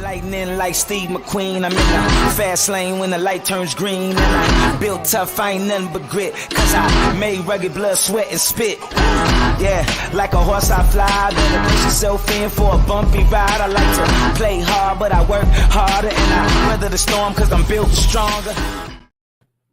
Lightning like Steve McQueen. I'm in the fast lane when the light turns green. And I built tough, I ain't nothing but grit. Cause I made rugged blood, sweat, and spit. Yeah, like a horse I fly. Better push yourself in for a bumpy ride. I like to play hard, but I work harder. And I weather the storm cause I'm built stronger.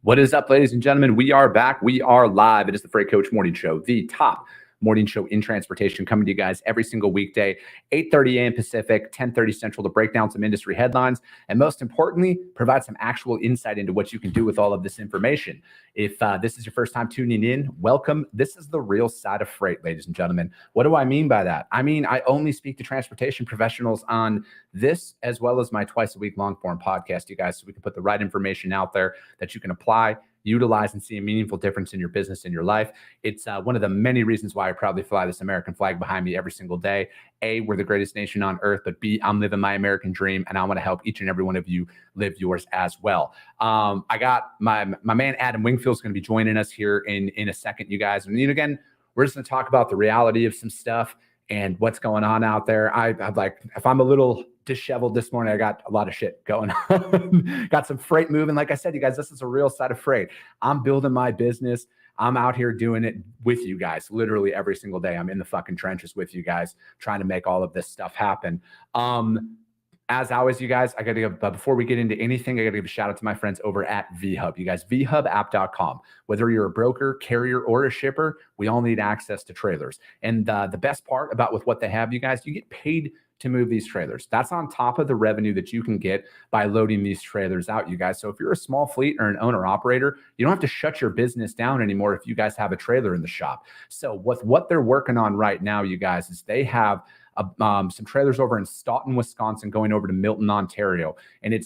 What is up, ladies and gentlemen? We are back. We are live. It is the Freight Coach Morning Show, the top morning show in transportation, coming to you guys every single weekday, 8:30 a.m. Pacific, 10:30 Central, to break down some industry headlines and, most importantly, provide some actual insight into what you can do with all of this information. If this is your first time tuning in, welcome. This is the real side of freight, ladies and gentlemen. What do I mean by that? I mean, I only speak to transportation professionals on this, as well as my twice-a-week long-form podcast, you guys, so we can put the right information out there that you can apply, utilize, and see a meaningful difference in your business and your life. It's one of the many reasons why I proudly fly this American flag behind me every single day. A, we're the greatest nation on earth, but B, I'm living my American dream, and I want to help each and every one of you live yours as well. I got my man Adam Wingfield is going to be joining us here in a second, you guys. And again, we're just going to talk about the reality of some stuff and what's going on out there. I'm like, if I'm a little disheveled this morning, I got a lot of shit going on. Got some freight moving. Like I said, you guys, this is a real side of freight. I'm building my business. I'm out here doing it with you guys literally every single day. I'm in the fucking trenches with you guys trying to make all of this stuff happen. As always, you guys, I got to give, before we get into anything, I got to give a shout out to my friends over at VHub. You guys, vhubapp.com. Whether you're a broker, carrier, or a shipper, we all need access to trailers. And the best part about with what they have, you guys, you get paid to move these trailers. That's on top of the revenue that you can get by loading these trailers out, you guys. So if you're a small fleet or an owner operator, you don't have to shut your business down anymore if you guys have a trailer in the shop. So what they're working on right now, you guys, is they have some trailers over in Staunton, Wisconsin, going over to Milton, Ontario. And it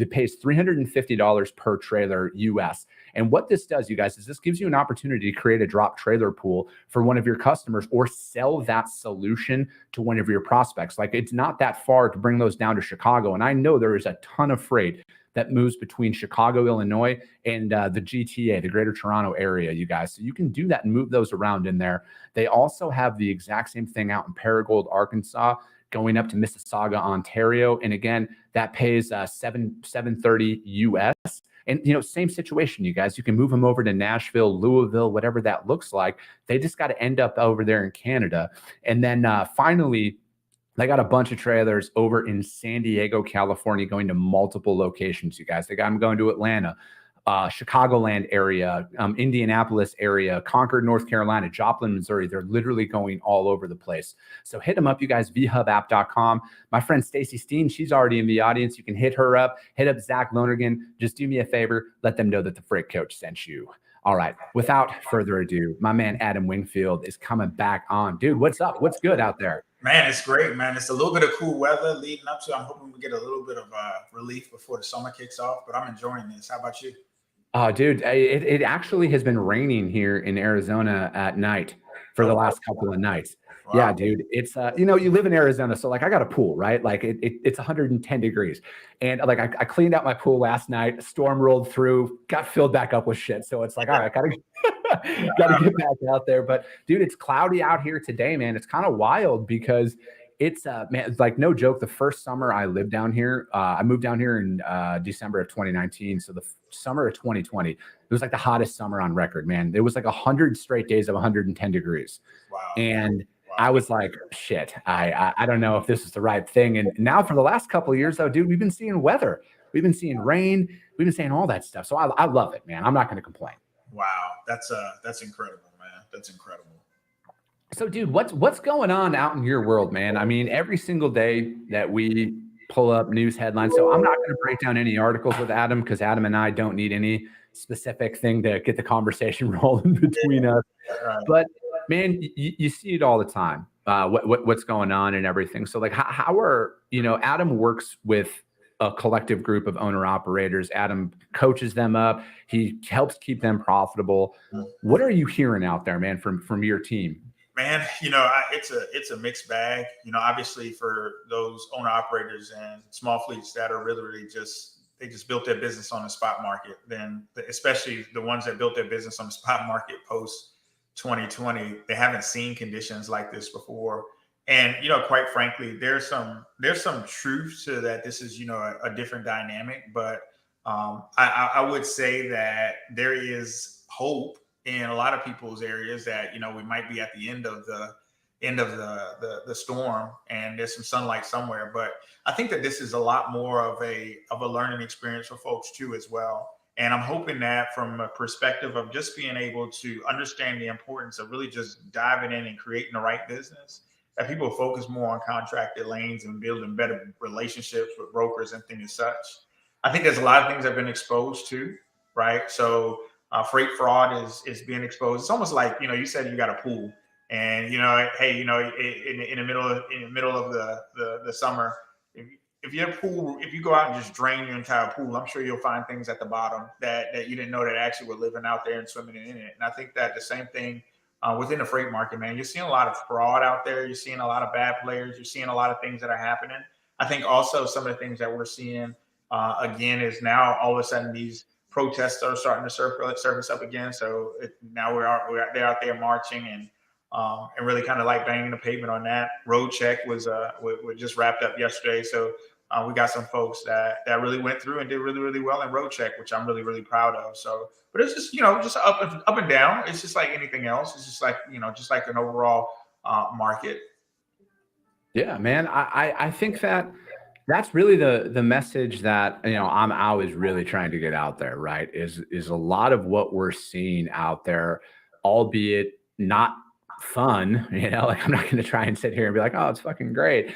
pays $350 per trailer US. And what this does, you guys, is this gives you an opportunity to create a drop trailer pool for one of your customers or sell that solution to one of your prospects. Like, it's not that far to bring those down to Chicago. And I know there is a ton of freight that moves between Chicago, Illinois, and the GTA, the Greater Toronto area, you guys. So you can do that and move those around in there. They also have the exact same thing out in Paragould, Arkansas, going up to Mississauga, Ontario. And again, that pays $730 US. And, same situation, you guys. You can move them over to Nashville, Louisville, whatever that looks like. They just got to end up over there in Canada. And then finally, they got a bunch of trailers over in San Diego, California, going to multiple locations, you guys. They got them going to Atlanta, Chicagoland area, Indianapolis area, Concord, North Carolina, Joplin, Missouri. They're literally going all over the place. So hit them up, you guys, vhubapp.com. My friend Stacy Steen, she's already in the audience. You can hit her up. Hit up Zach Lonergan. Just do me a favor. Let them know that the Freight Coach sent you. All right. Without further ado, my man Adam Wingfield is coming back on. Dude, what's up? What's good out there? Man, it's great, man. It's a little bit of cool weather leading up to. I'm hoping we get a little bit of relief before the summer kicks off, but I'm enjoying this. How about you? Oh, dude, it actually has been raining here in Arizona at night for the last couple of nights. Wow. Yeah, dude, it's you live in Arizona, so like I got a pool, right? Like it's 110 degrees, and like I cleaned out my pool last night. A storm rolled through, got filled back up with shit. So it's like, all right, gotta get back out there. But dude, it's cloudy out here today, man. It's kind of wild because it's man, it's like no joke. The first summer I lived down here, I moved down here in December of 2019. So the summer of 2020, it was like the hottest summer on record, man. It was like 100 straight days of 110 degrees. Wow. And I was like, shit, I don't know if this is the right thing. And now for the last couple of years, though, dude, we've been seeing weather. We've been seeing rain. We've been seeing all that stuff. So I love it, man. I'm not going to complain. Wow. That's incredible, man. That's incredible. So, dude, what's going on out in your world, man? I mean, every single day that we pull up news headlines. So I'm not going to break down any articles with Adam because Adam and I don't need any specific thing to get the conversation rolling between us. But man, you see it all the time. What's going on and everything. So like, how are Adam works with a collective group of owner operators. Adam coaches them up. He helps keep them profitable. What are you hearing out there, man, from your team? Man, it's a mixed bag. Obviously for those owner operators and small fleets that are really they just built their business on the spot market. Then especially the ones that built their business on the spot market post 2020, they haven't seen conditions like this before. And, quite frankly, there's some truth to that. This is, a different dynamic, but I would say that there is hope in a lot of people's areas that, we might be at the end of the storm, and there's some sunlight somewhere. But I think that this is a lot more of a learning experience for folks too, as well. And I'm hoping that from a perspective of just being able to understand the importance of really just diving in and creating the right business, that people focus more on contracted lanes and building better relationships with brokers and things as such. I think there's a lot of things I've been exposed to, right? So freight fraud is being exposed. It's almost like, you said you got a pool, and hey, in the middle of the summer, if you go out and just drain your entire pool, I'm sure you'll find things at the bottom that you didn't know that actually were living out there and swimming in it. And I think that the same thing within the freight market, man, you're seeing a lot of fraud out there. You're seeing a lot of bad players. You're seeing a lot of things that are happening. I think also some of the things that we're seeing again is now all of a sudden these protests are starting to surface up again. So now they're out there marching and really kind of like banging the pavement on that. Road check was just wrapped up yesterday. So we got some folks that really went through and did really, really well in road check, which I'm really, really proud of. So, but it's just, just up and down. It's just like anything else. It's just like, just like an overall market. Yeah, man. I think that's really the message that, I'm always really trying to get out there, right? Is a lot of what we're seeing out there, albeit not fun, like I'm not going to try and sit here and be like, oh, it's fucking great.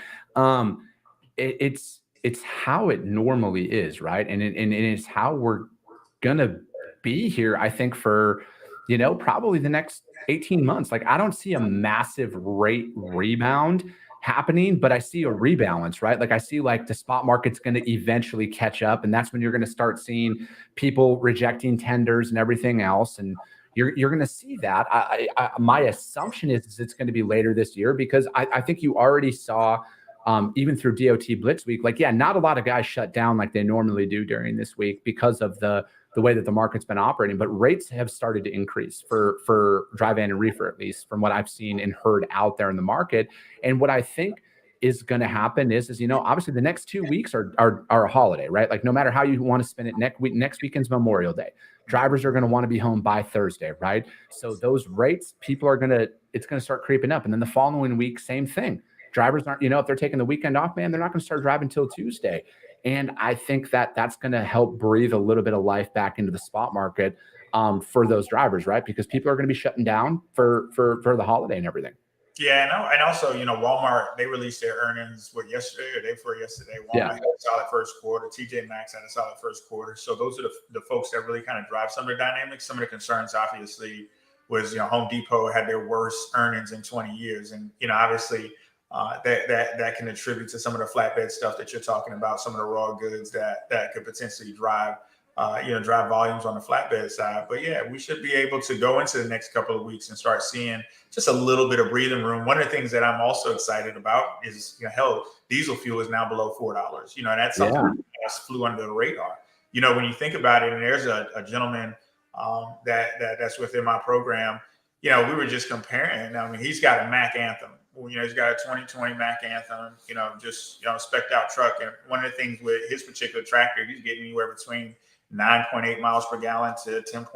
It's how it normally is, right? And it's how we're gonna be here, I think, for probably the next 18 months. Like, I don't see a massive rate rebound happening, but I see a rebalance, right? Like, I see like the spot market's going to eventually catch up, and that's when you're going to start seeing people rejecting tenders and everything else, and you're going to see that. My assumption is it's going to be later this year, because I think you already saw even through DOT Blitz Week, like, yeah, not a lot of guys shut down like they normally do during this week because of the way that the market's been operating, but rates have started to increase for dry van and reefer, at least from what I've seen and heard out there in the market. And what I think is going to happen is obviously the next 2 weeks are a holiday, right? Like, no matter how you want to spend it, next weekend's Memorial Day. Drivers are going to want to be home by Thursday, right? So those rates, it's going to start creeping up. And then the following week, same thing. Drivers aren't, if they're taking the weekend off, man, they're not going to start driving until Tuesday. And I think that that's going to help breathe a little bit of life back into the spot market for those drivers, right? Because people are going to be shutting down for the holiday and everything. Yeah, and also, Walmart, they released their earnings yesterday or day before yesterday. Walmart had a solid first quarter. TJ Maxx had a solid first quarter. So those are the folks that really kind of drive some of the dynamics. Some of the concerns, obviously, was Home Depot had their worst earnings in 20 years, and obviously. That can attribute to some of the flatbed stuff that you're talking about, some of the raw goods that could potentially drive volumes on the flatbed side. But yeah, we should be able to go into the next couple of weeks and start seeing just a little bit of breathing room. One of the things that I'm also excited about is, hell, diesel fuel is now below $4. And that's something that's flew under the radar. When you think about it, and there's a gentleman that's within my program, we were just comparing. I mean, he's got a Mack Anthem. He's got a 2020 Mack Anthem, spec'd out truck. And one of the things with his particular tractor, he's getting anywhere between 9.8 miles per gallon to 10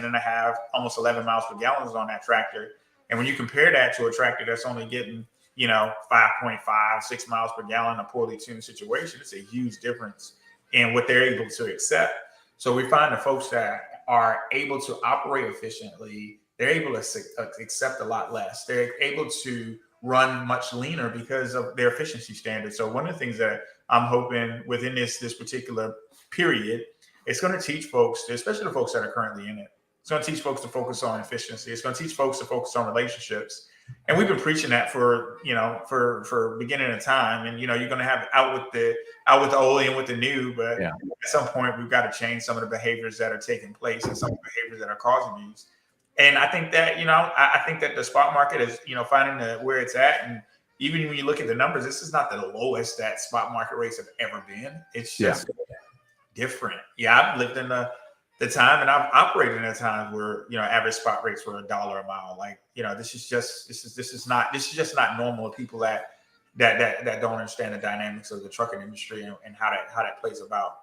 and a half, almost 11 miles per gallon is on that tractor. And when you compare that to a tractor that's only getting, 5.5, 6 miles per gallon, a poorly tuned situation, it's a huge difference in what they're able to accept. So we find the folks that are able to operate efficiently, they're able to accept a lot less. They're able to run much leaner because of their efficiency standards. So one of the things that I'm hoping within this particular period, it's going to teach folks, especially the folks that are currently in it, it's going to teach folks to focus on efficiency. It's going to teach folks to focus on relationships. And we've been preaching that for beginning of time. And, you're going to have out with the old and with the new. But at some point, we've got to change some of the behaviors that are taking place and some of the behaviors that are causing these. And I think that, I think that the spot market is, finding where it's at. And even when you look at the numbers, this is not the lowest that spot market rates have ever been. It's just different. Yeah, I've lived in the the time, and I've operated in times where, you know, average spot rates were $1 a mile. Like, you know, this is just not normal to people that don't understand the dynamics of the trucking industry and how that plays about.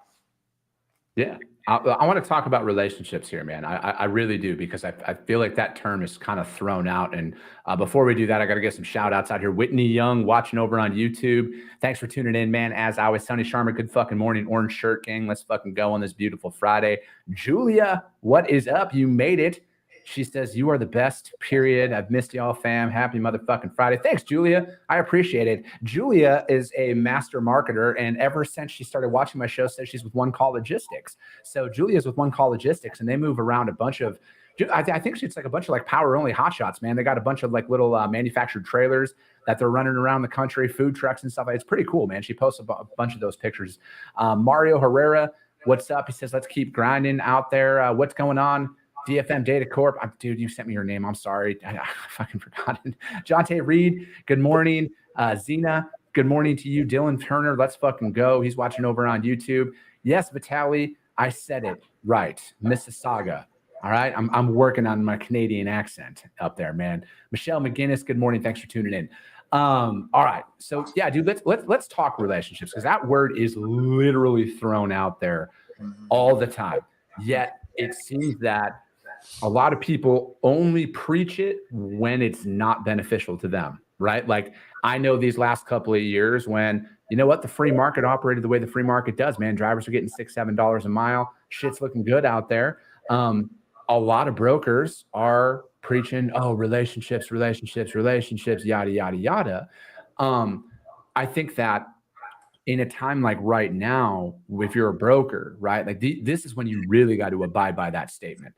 Yeah. I want to talk about relationships here, man. I really do, because I feel like that term is kind of thrown out. And before we do that, I got to get some shout outs out here. Whitney Young watching over on YouTube. Thanks for tuning in, man. As always, Sonny Sharma, good fucking morning. Orange shirt gang. Let's fucking go on this beautiful Friday. Julia, what is up? You made it. She says, you are the best, period. I've missed y'all, fam. Happy motherfucking Friday. Thanks, Julia. I appreciate it. Julia is a master marketer, and ever since she started watching my show, says she's with One Call Logistics. So Julia's with One Call Logistics, and they move around a bunch of, I think it's like a bunch of like power-only hotshots, man. They got a bunch of like little manufactured trailers that they're running around the country, food trucks and stuff. It's pretty cool, man. She posts a bunch of those pictures. Mario Herrera, what's up? He says, let's keep grinding out there. What's going on? DFM Data Corp. Dude, you sent me your name. I'm sorry. I fucking forgot it. Jonte Reed, good morning. Zena, good morning to you. Dylan Turner, let's fucking go. He's watching over on YouTube. Yes, Vitaly, I said it right. Mississauga. All right. I'm working on my Canadian accent up there, man. Michelle McGinnis, good morning. Thanks for tuning in. All right. So yeah, dude, let's talk relationships, because that word is literally thrown out there all the time. Yet it seems that a lot of people only preach it when it's not beneficial to them, right? Like, I know these last couple of years when, you know what, the free market operated the way the free market does, man. Drivers are getting $6, $7 a mile. Shit's looking good out there. A lot of brokers are preaching, oh, relationships, yada, yada, yada. I think that in a time like right now, if you're a broker, right, like this is when you really got to abide by that statement.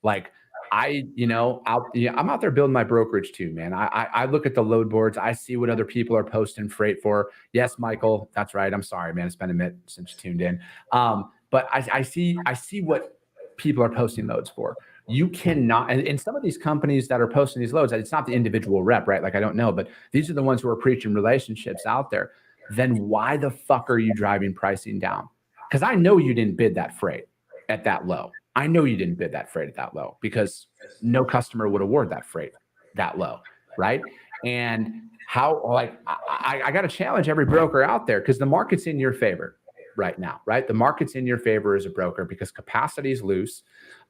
Like, I'm out there building my brokerage too, man. I look at the load boards. I see what other people are posting freight for. Yes, Michael, that's right. I'm sorry, man. It's been a minute since you tuned in. But I see what people are posting loads for. You cannot, and some of these companies that are posting these loads, it's not the individual rep, right? Like, I don't know, but these are the ones who are preaching relationships out there. Then why the fuck are you driving pricing down? Because I know you didn't bid that freight at that low. I know you didn't bid that freight at that low, because no customer would award that freight that low, right? And how, like, I got to challenge every broker out there, because the market's in your favor right now, right? The market's in your favor as a broker because capacity is loose.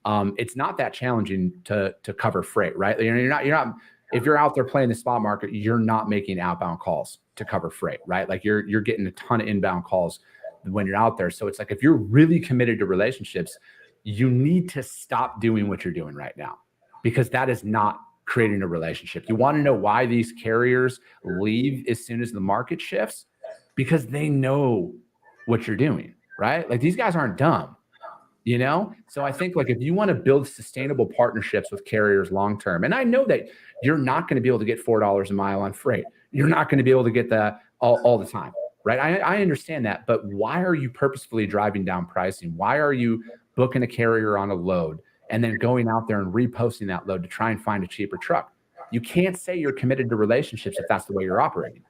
It's not that challenging to cover freight, right? You're not. If you're out there playing the spot market, you're not making outbound calls to cover freight, right? Like, you're getting a ton of inbound calls when you're out there. So it's like, if you're really committed to relationships, you need to stop doing what you're doing right now, because that is not creating a relationship. You want to know why these carriers leave as soon as the market shifts? Because they know what you're doing, right? Like, these guys aren't dumb, you know? So I think, like, if you want to build sustainable partnerships with carriers long-term, and I know that you're not going to be able to get $4 a mile on freight. You're not going to be able to get that all the time, right? I understand that, but why are you purposefully driving down pricing? Why are you booking a carrier on a load and then going out there and reposting that load to try and find a cheaper truck? You can't say you're committed to relationships if that's the way you're operating.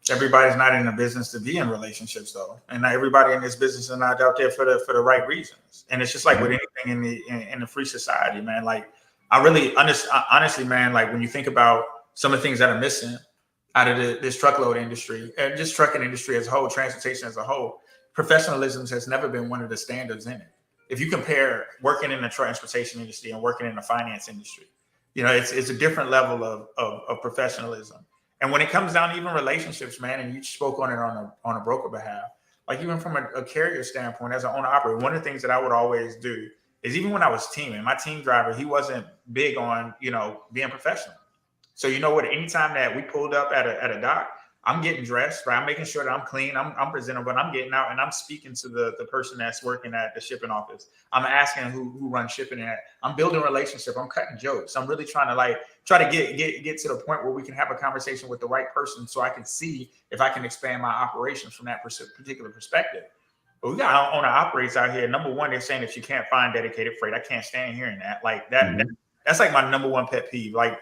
Everybody's not in the business to be in relationships, though, and not everybody in this business is not out there for the right reasons. And it's just like with anything in the free society, man. Like, honestly, man, like, when you think about some of the things that are missing out of this truckload industry and just trucking industry as a whole, transportation as a whole, professionalism has never been one of the standards in it. If you compare working in the transportation industry and working in the finance industry, you know, it's a different level of professionalism. And when it comes down to even relationships, man, and you spoke on it on a broker behalf, like, even from a carrier standpoint, as an owner operator, one of the things that I would always do is, even when I was teaming, my team driver, he wasn't big on, you know, being professional. So, you know what, anytime that we pulled up at a dock, I'm getting dressed, right? I'm making sure that I'm clean, I'm presentable, and I'm getting out and I'm speaking to the person that's working at the shipping office. I'm asking who runs shipping at. I'm building a relationship. I'm cutting jokes. I'm really trying to get to the point where we can have a conversation with the right person, so I can see if I can expand my operations from that particular perspective. But we got owner operators out here. Number one, they're saying that you can't find dedicated freight. I can't stand hearing that. Like, that's like my number one pet peeve. Like,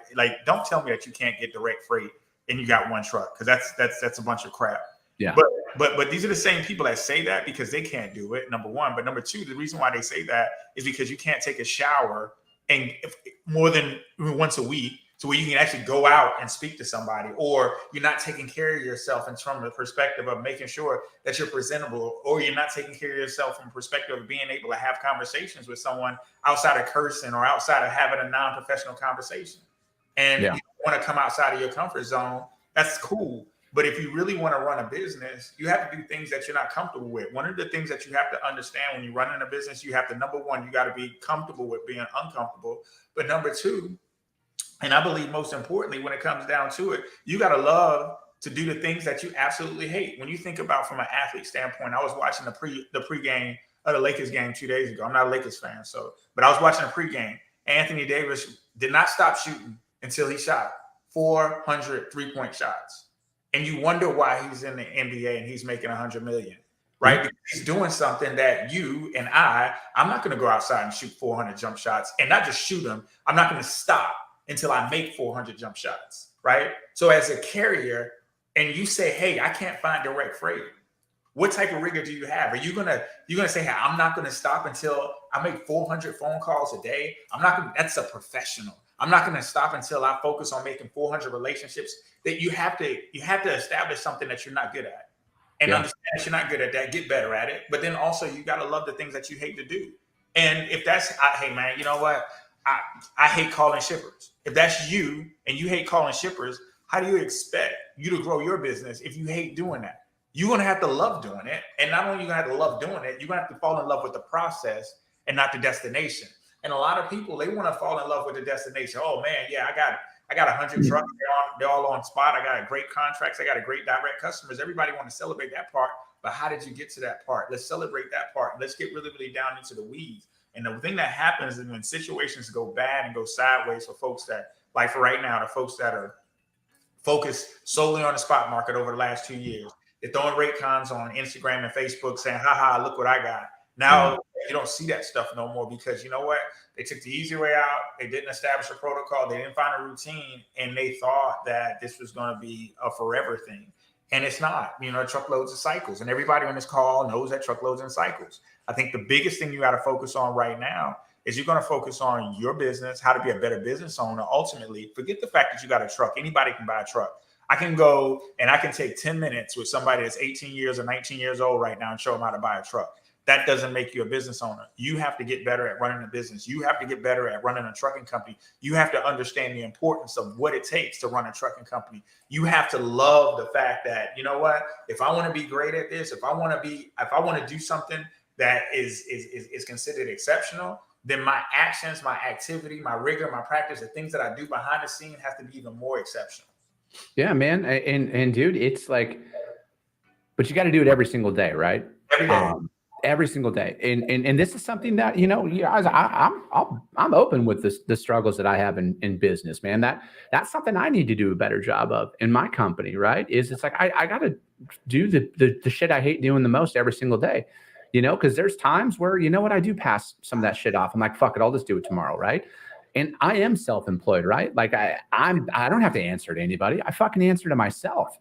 don't tell me that you can't get direct freight and you got one truck, because that's a bunch of crap. Yeah. But these are the same people that say that because they can't do it, number one. But number two, the reason why they say that is because you can't take a shower and more than once a week to where you can actually go out and speak to somebody, or you're not taking care of yourself from the perspective of making sure that you're presentable, or you're not taking care of yourself from the perspective of being able to have conversations with someone outside of cursing or outside of having a non-professional conversation. And you want to come outside of your comfort zone, that's cool. But if you really want to run a business, you have to do things that you're not comfortable with. One of the things that you have to understand when you're running a business, you have to, number one, you got to be comfortable with being uncomfortable. But number two, and I believe most importantly, when it comes down to it, you got to love to do the things that you absolutely hate. When you think about from an athlete standpoint, I was watching the pregame of the Lakers game 2 days ago. I'm not a Lakers fan, but I was watching the pregame. Anthony Davis did not stop shooting until he shot 400 three-point shots. And you wonder why he's in the NBA and he's making $100 million, right? Because he's doing something that you and I'm not going to go outside and shoot 400 jump shots and not just shoot them. I'm not going to stop until I make 400 jump shots, right? So as a carrier, and you say, hey, I can't find direct freight. What type of rigor do you have? Are you gonna say, hey, I'm not gonna stop until I make 400 phone calls a day? That's a professional. I'm not gonna stop until I focus on making 400 relationships. That you have to establish something that you're not good at, and understand that you're not good at that. Get better at it. But then also you gotta love the things that you hate to do. And if that's, hey man, you know what? I hate calling shippers. If that's you and you hate calling shippers, how do you expect you to grow your business if you hate doing that? You're going to have to love doing it. And not only are you going to have to love doing it, you're going to have to fall in love with the process and not the destination. And a lot of people, they want to fall in love with the destination. Oh man, yeah, I got 100 trucks. They're all on spot. I got great contracts. I got a great direct customers. Everybody want to celebrate that part. But how did you get to that part? Let's celebrate that part. Let's get really, really down into the weeds. And the thing that happens is when situations go bad and go sideways for folks that, like for right now, the folks that are focused solely on the spot market over the last 2 years, they're throwing rate cons on Instagram and Facebook saying, haha, look what I got. Now you don't see that stuff no more because you know what? They took the easy way out. They didn't establish a protocol. They didn't find a routine. And they thought that this was going to be a forever thing. And it's not. Truckloads of cycles. And everybody on this call knows that truckloads and cycles. I think the biggest thing you got to focus on right now is you're going to focus on your business, how to be a better business owner. Ultimately, forget the fact that you got a truck. Anybody can buy a truck. I can go and I can take 10 minutes with somebody that's 18 years or 19 years old right now and show them how to buy a truck. That doesn't make you a business owner. You have to get better at running a business. You have to get better at running a trucking company. You have to understand the importance of what it takes to run a trucking company. You have to love the fact that, you know what, if I want to be great at this, if I want to do something that is considered exceptional, then my actions, my activity, my rigor, my practice, the things that I do behind the scene have to be even more exceptional. Yeah, man. And dude, it's like, but you got to do it every single day, right? Every day. Every single day. And this is something that, I'm open with the struggles that I have in business, man. That's something I need to do a better job of in my company, right? It's like, I got to do the shit I hate doing the most every single day, because there's times where, I do pass some of that shit off. I'm like, fuck it, I'll just do it tomorrow. Right. And I am self-employed, right? Like I don't have to answer to anybody. I fucking answer to myself.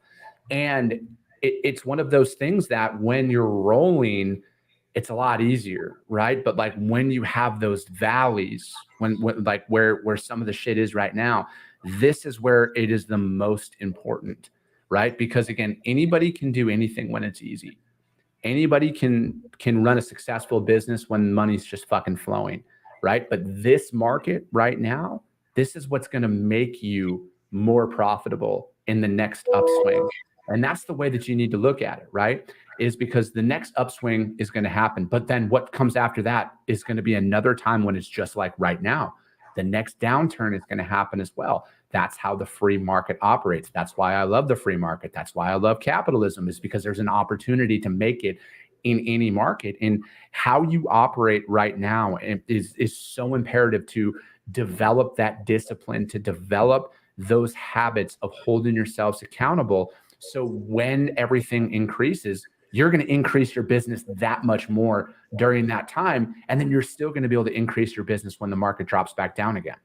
And it's one of those things that when you're rolling, it's a lot easier, right? But like when you have those valleys, when like where some of the shit is right now, this is where it is the most important, right? Because again, anybody can do anything when it's easy. Anybody can run a successful business when money's just fucking flowing, right? But this market right now, this is what's going to make you more profitable in the next upswing. And that's the way that you need to look at it, right? Is because the next upswing is going to happen. But then what comes after that is going to be another time when it's just like right now. The next downturn is going to happen as well. That's how the free market operates. That's why I love the free market. That's why I love capitalism, is because there's an opportunity to make it in any market. And how you operate right now is so imperative to develop that discipline, to develop those habits of holding yourselves accountable. So when everything increases, you're going to increase your business that much more during that time. And then you're still going to be able to increase your business when the market drops back down again.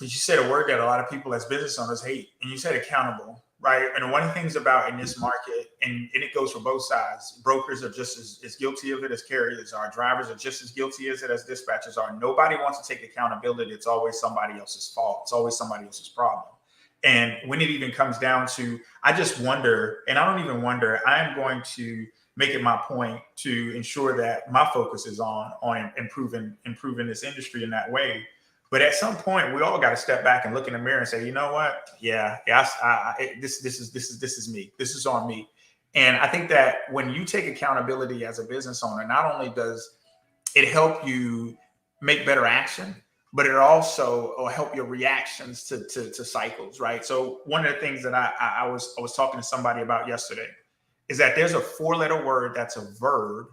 You said a word that a lot of people as business owners hate, and you said accountable, right? And one of the things about in this market, and it goes for both sides, brokers are just as guilty of it as carriers are. Drivers are just as guilty as it as dispatchers are. Nobody wants to take accountability. It's always somebody else's fault. It's always somebody else's problem. And when it even comes down to, I just wonder, and I don't even wonder, I'm going to make it my point to ensure that my focus is on improving this industry in that way. But at some point, we all got to step back and look in the mirror and say, you know what? This is me. This is on me. And I think that when you take accountability as a business owner, not only does it help you make better action, but it also will help your reactions to cycles, right? So one of the things that I was talking to somebody about yesterday is that there's a 4-letter word that's a verb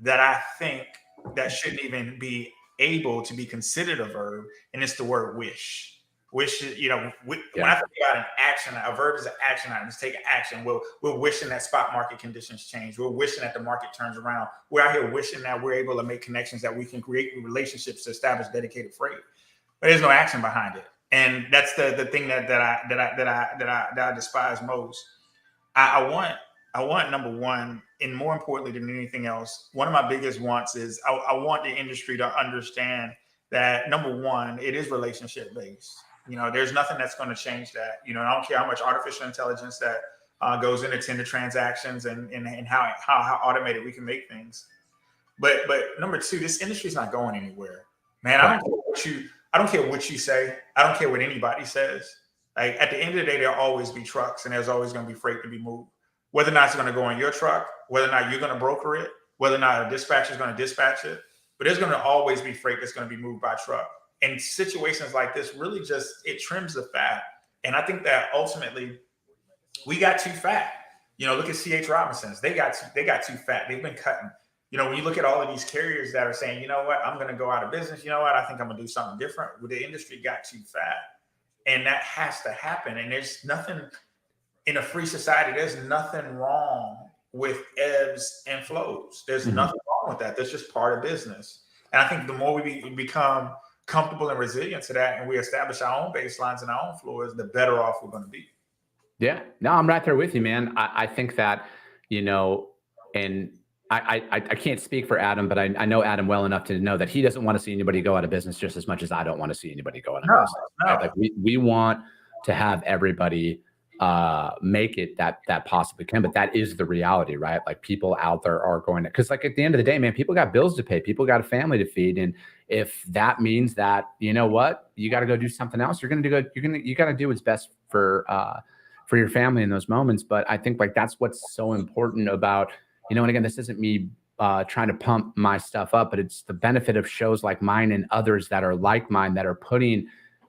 that I think that shouldn't even be able to be considered a verb, and it's the word wish. Wish, when I think about an action, a verb is an action item. Let's take action. We're wishing that spot market conditions change. We're wishing that the market turns around. We're out here wishing that we're able to make connections, that we can create relationships to establish dedicated freight. But there's no action behind it, and that's the thing that I despise most. I want number one, and more importantly than anything else, one of my biggest wants is I want the industry to understand that, number one, it is relationship based. There's nothing that's going to change that. I don't care how much artificial intelligence that goes into tender transactions and how automated we can make things. But number two, this industry is not going anywhere, man. I don't care what you say. I don't care what anybody says. Like, at the end of the day, there'll always be trucks, and there's always going to be freight to be moved. Whether or not it's going to go in your truck, whether or not you're going to broker it, whether or not a dispatcher is going to dispatch it, but there's going to always be freight that's going to be moved by truck. And situations like this really it trims the fat. And I think that ultimately we got too fat. Look at C.H. Robinson's. They got too fat. They've been cutting. When you look at all of these carriers that are saying, you know what, I'm going to go out of business. You know what, I think I'm going to do something different. Well, the industry got too fat. And that has to happen. And there's nothing in a free society, there's nothing wrong with ebbs and flows. There's nothing wrong with that. That's just part of business. And I think the more we become comfortable and resilient to that, and we establish our own baselines and our own floors, the better off we're going to be. Yeah, no, I'm right there with you, man. I think that, and I can't speak for Adam, but I know Adam well enough to know that he doesn't want to see anybody go out of business just as much as I don't want to see anybody go out of business. No. Like we want to have everybody make it that possibly can, but that is the reality, right? Like, people out there are going to, because like at the end of the day, man, people got bills to pay, people got a family to feed. And if that means that, you know what, you got to go do something else, you got to do what's best for your family in those moments. But I think like that's what's so important about, and again, this isn't me trying to pump my stuff up, but it's the benefit of shows like mine and others that are like mine, that are putting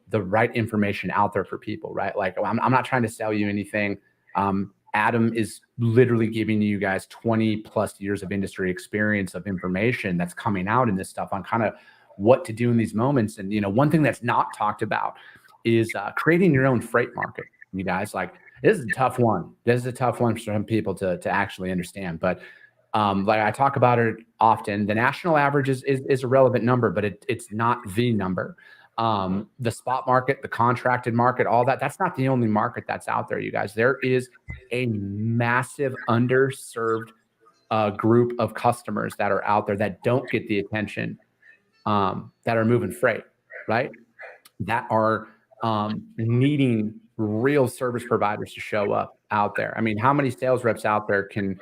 the right information out there for people, right? Like, I'm not trying to sell you anything. Adam is literally giving you guys 20 plus years of industry experience of information that's coming out in this stuff on kind of what to do in these moments. And, one thing that's not talked about is creating your own freight market. You guys, like, this is a tough one. This is a tough one for some people to actually understand. But like I talk about it often, the national average is a relevant number, but it's not the number. The spot market, the contracted market, all that's not the only market that's out there, you guys. There is a massive underserved group of customers that are out there that don't get the attention, that are moving freight, right? That are needing real service providers to show up out there. I mean, how many sales reps out there can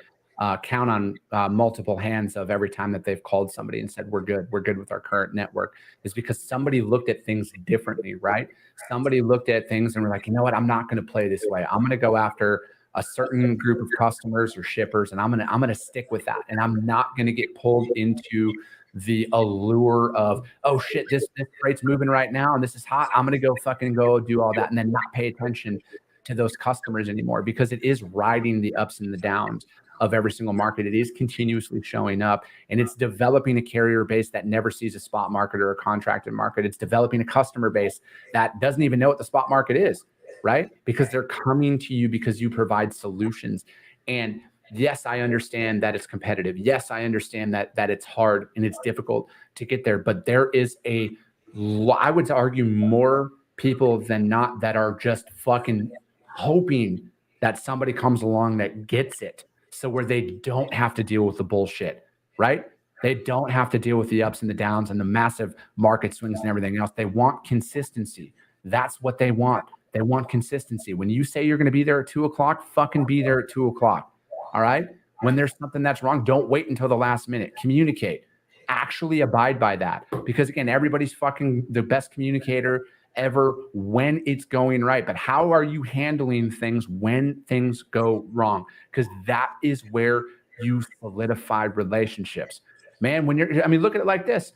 count on multiple hands of every time that they've called somebody and said, we're good with our current network? Is because somebody looked at things differently, right? Somebody looked at things and were like, you know what, I'm not going to play this way. I'm going to go after a certain group of customers or shippers, and I'm going to stick with that. And I'm not going to get pulled into the allure of, oh shit, this freight's moving right now and this is hot, I'm going to go do all that, and then not pay attention to those customers anymore, because it is riding the ups and the downs of every single market. It is continuously showing up, and it's developing a carrier base that never sees a spot market or a contracted market. It's developing a customer base that doesn't even know what the spot market is, right? Because they're coming to you because you provide solutions. And yes, I understand that it's competitive. Yes, I understand that it's hard and it's difficult to get there, but there is I would argue more people than not that are just fucking hoping that somebody comes along that gets it. So where they don't have to deal with the bullshit, right? They don't have to deal with the ups and the downs and the massive market swings and everything else. They want consistency. That's what they want. They want consistency. When you say you're going to be there at 2 o'clock, fucking be there at 2 o'clock. All right. When there's something that's wrong, don't wait until the last minute. Communicate. Actually abide by that. Because again, everybody's fucking the best communicator ever when it's going right. But how are you handling things when things go wrong? Because that is where you solidify relationships. Man, when you're, I mean, look at it like this.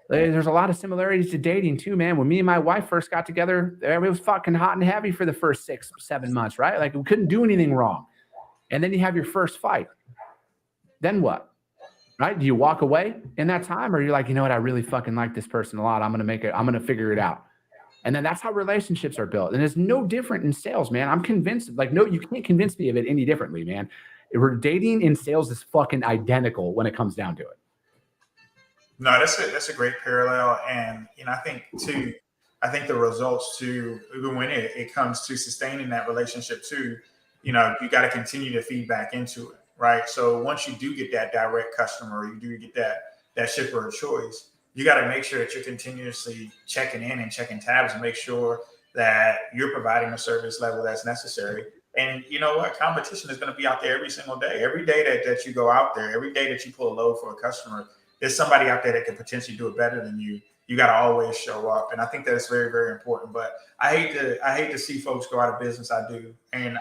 There's a lot of similarities to dating too, man. When me and my wife first got together, it was fucking hot and heavy for the first 6-7 months, right? Like we couldn't do anything wrong. And then you have your first fight. Then what? Right? Do you walk away in that time? Or you're like, you know what? I really fucking like this person a lot. I'm going to figure it out. And then that's how relationships are built. And it's no different in sales, man. I'm convinced, like, no, you can't convince me of it any differently, man. Dating in sales is fucking identical when it comes down to it. No, that's a great parallel. And, I think the results too, even when it comes to sustaining that relationship too, you got to continue to feed back into it. Right. So once you do get that direct customer, or you do get that shipper of choice, you got to make sure that you're continuously checking in and checking tabs and make sure that you're providing a service level that's necessary. And you know what? Competition is going to be out there every single day. Every day that you go out there, every day that you pull a load for a customer, there's somebody out there that can potentially do it better than you. You got to always show up. And I think that's very, very important. But I hate to see folks go out of business. I do. And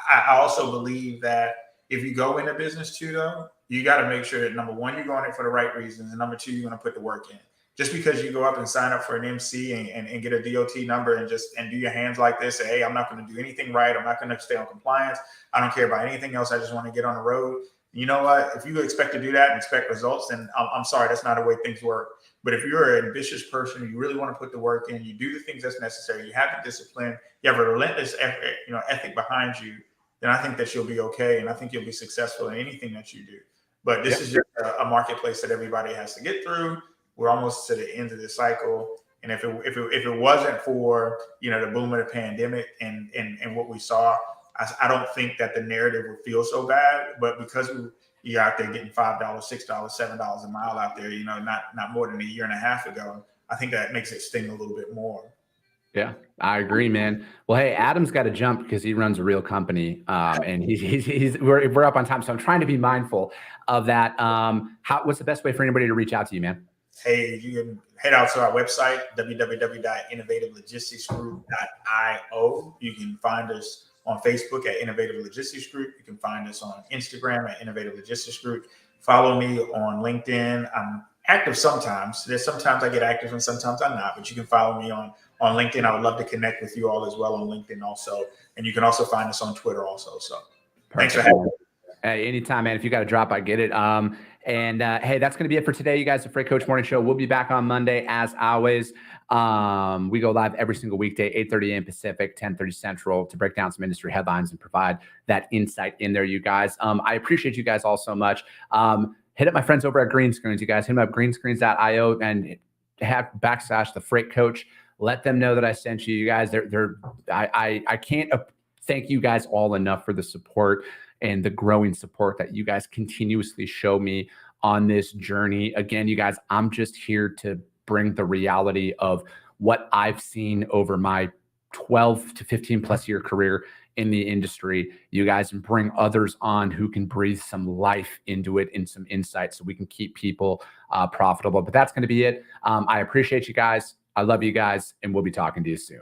I also believe that if you go into business too, though, you got to make sure that number one, you're going in for the right reasons. And number two, you're going to put the work in. Just because you go up and sign up for an MC and get a DOT number and do your hands like this, say, hey, I'm not going to do anything right. I'm not going to stay on compliance. I don't care about anything else. I just want to get on the road. You know what? If you expect to do that and expect results, then I'm sorry, that's not the way things work. But if you're an ambitious person, you really want to put the work in, you do the things that's necessary, you have the discipline, you have a relentless ethic behind you, then I think that you'll be okay. And I think you'll be successful in anything that you do. But this is just a marketplace that everybody has to get through. We're almost to the end of the cycle. And if it wasn't for, the boom of the pandemic and what we saw, I don't think that the narrative would feel so bad. But because you're out there getting $5, $6, $7 a mile out there, not more than a year and a half ago, I think that makes it sting a little bit more. Yeah, I agree, man. Well, hey, Adam's got to jump because he runs a real company, and we're up on time, so I'm trying to be mindful of that. What's the best way for anybody to reach out to you, man? Hey, you can head out to our website, www.innovativelogisticsgroup.io. You can find us on Facebook at Innovative Logistics Group. You can find us on Instagram at Innovative Logistics Group. Follow me on LinkedIn. I'm active sometimes. Sometimes I get active and sometimes I'm not, but you can follow me on LinkedIn. I would love to connect with you all as well on LinkedIn also. And you can also find us on Twitter also. So thanks for having me. Hey, anytime, man. If you got to drop, I get it. Hey, that's going to be it for today, you guys. The Freight Coach Morning Show. We'll be back on Monday as always. We go live every single weekday, 8:30 a.m. Pacific, 10:30 Central, to break down some industry headlines and provide that insight in there, you guys. I appreciate you guys all so much. Hit up my friends over at Green Screens, you guys. Hit them up, greenscreens.io, and have / the Freight Coach. Let them know that I sent you. You guys, I can't thank you guys all enough for the support and the growing support that you guys continuously show me on this journey. Again, you guys, I'm just here to bring the reality of what I've seen over my 12 to 15 plus year career in the industry, you guys, and bring others on who can breathe some life into it and some insight so we can keep people profitable. But that's going to be it. I appreciate you guys. I love you guys, and we'll be talking to you soon.